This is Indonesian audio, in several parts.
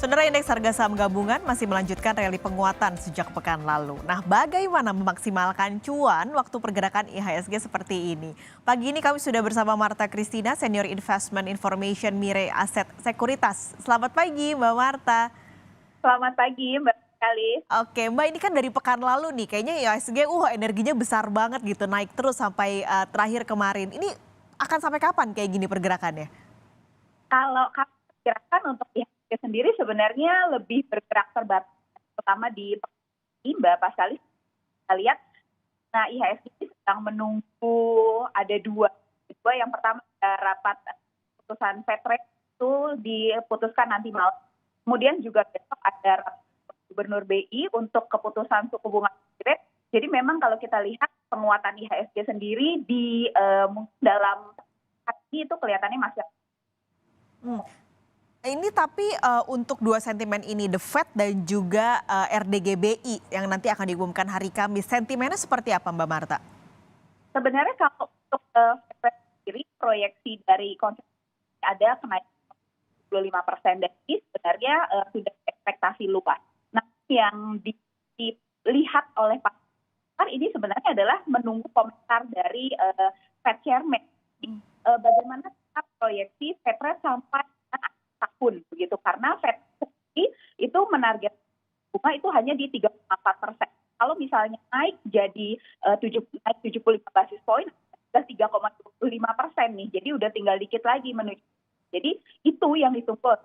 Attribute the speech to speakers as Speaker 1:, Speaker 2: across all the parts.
Speaker 1: Saudara, indeks harga saham gabungan masih melanjutkan rally penguatan sejak pekan lalu. Nah, bagaimana memaksimalkan cuan waktu pergerakan IHSG seperti ini? Pagi ini kami sudah bersama Marta Christina, Senior Investment Information Mirae Asset Sekuritas. Selamat pagi, Mbak Marta.
Speaker 2: Selamat pagi, Mbak Sekali.
Speaker 1: Oke, Mbak, ini kan dari pekan lalu nih, kayaknya IHSG energinya besar banget gitu, naik terus sampai terakhir kemarin. Ini akan sampai kapan kayak gini pergerakannya?
Speaker 2: Kalau pergerakan untuk IHSG sendiri sebenarnya lebih bergerak terbatas, terutama di ini, Mbak Pascalis. Kita lihat, nah IHSG sedang menunggu ada dua. Yang pertama ada rapat keputusan Fed Rate itu diputuskan nanti malam. Kemudian juga besok ada rapat Gubernur BI untuk keputusan suku bunga rate. Jadi memang kalau kita lihat penguatan IHSG sendiri di dalam hari ini itu kelihatannya masih.
Speaker 1: Ini tapi untuk dua sentimen ini, The Fed dan juga RDGBI yang nanti akan diumumkan hari Kamis, sentimennya seperti apa, Mbak Marta?
Speaker 2: Sebenarnya kalau untuk Fed sendiri proyeksi dari konsensus ada kenaikan 25%, dan ini sebenarnya sudah ekspektasi luas. Nah, yang dilihat oleh Pak ini sebenarnya adalah menunggu komentar dari Fed Chairman. Bagaimana proyeksi Fed Rate sampai tahun begitu, karena Fed itu menarget bunga itu hanya di 3,4%. Kalau misalnya naik jadi 75 basis poin, sudah 3,25% nih. Jadi udah tinggal dikit lagi menuju. Jadi itu yang ditunggu.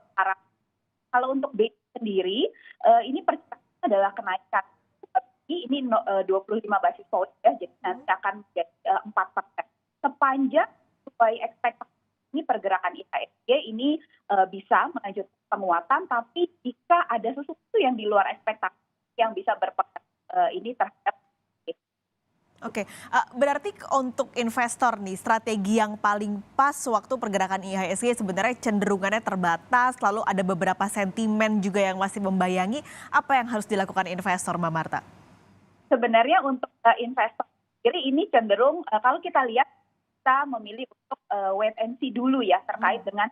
Speaker 2: Kalau untuk BI sendiri, ini perkiraan adalah kenaikan. Ini 25 basis poin ya, jadi nanti akan menjadi 4%. Sepanjang sesuai ekspektasi ini pergerakan IHSG ini bisa melanjutkan penguatan, tapi jika ada sesuatu yang di luar ekspektasi yang bisa berpengaruh ini terhadap.
Speaker 1: Oke, berarti untuk investor nih, strategi yang paling pas waktu pergerakan IHSG sebenarnya cenderungannya terbatas, lalu ada beberapa sentimen juga yang masih membayangi. Apa yang harus dilakukan investor, Mbak Marta?
Speaker 2: Sebenarnya untuk investor sendiri ini cenderung kalau kita lihat, kita memilih untuk wait and see dulu ya terkait dengan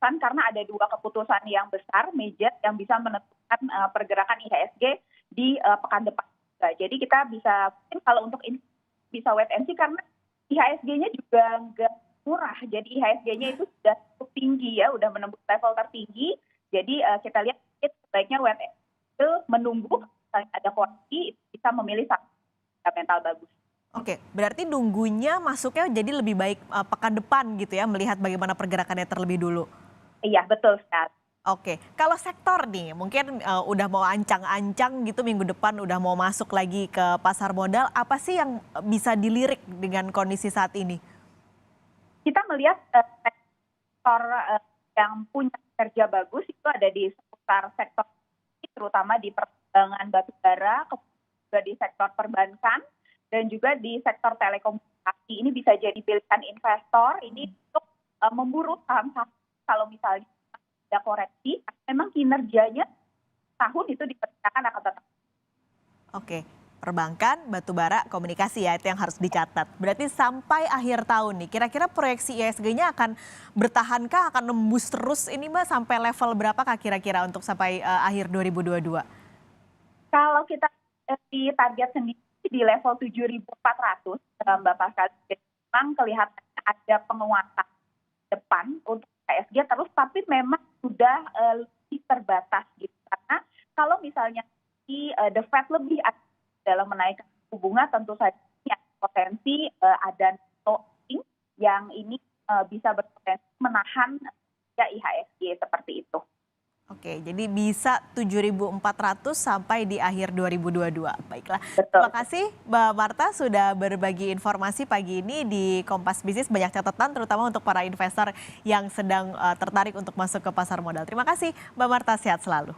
Speaker 2: karena ada dua keputusan yang besar major yang bisa menentukan pergerakan IHSG di pekan depan. Jadi kita bisa kalau untuk ini bisa wait and see karena IHSG-nya juga nggak murah. Jadi IHSG-nya itu sudah cukup tinggi ya, udah menembus level tertinggi. Jadi kita lihat sebaiknya wait and see menunggu ada koreksi, bisa memilih satu fundamental bagus.
Speaker 1: Oke, berarti nunggunya masuknya jadi lebih baik pekan depan gitu ya, melihat bagaimana pergerakannya terlebih dulu.
Speaker 2: Iya, betul sekali.
Speaker 1: Oke, kalau sektor nih, mungkin udah mau ancang-ancang gitu minggu depan udah mau masuk lagi ke pasar modal, apa sih yang bisa dilirik dengan kondisi saat ini?
Speaker 2: Kita melihat sektor yang punya kerja bagus itu ada di seputar sektor, terutama di perdagangan batubara, juga di sektor perbankan, dan juga di sektor telekomunikasi. Ini bisa jadi pilihan investor ini untuk memburu saham-saham kalau misalnya ada koreksi, memang kinerjanya tahun itu diperkirakan akan tetap.
Speaker 1: Oke, perbankan, batubara, komunikasi ya itu yang harus dicatat. Berarti sampai akhir tahun nih, kira-kira proyeksi IHSG-nya akan bertahankah, akan nembus terus ini Mbak sampai level berapakah kira-kira untuk sampai akhir 2022?
Speaker 2: Kalau kita di target sendiri di level 7.400, Mbak Pascal, memang kelihatannya ada penguatan depan untuk IHSG terus, tapi memang sudah lebih terbatas gitu. Karena kalau misalnya the Fed lebih dalam menaikkan suku bunga, tentu saja potensi ada loading yang ini bisa berpotensi menahan IHSG seperti itu.
Speaker 1: Oke, jadi bisa 7.400 sampai di akhir 2022. Baiklah,
Speaker 2: Betul.
Speaker 1: Terima kasih Mbak Marta sudah berbagi informasi pagi ini di Kompas Bisnis. Banyak catatan terutama untuk para investor yang sedang tertarik untuk masuk ke pasar modal. Terima kasih Mbak Marta, sehat selalu.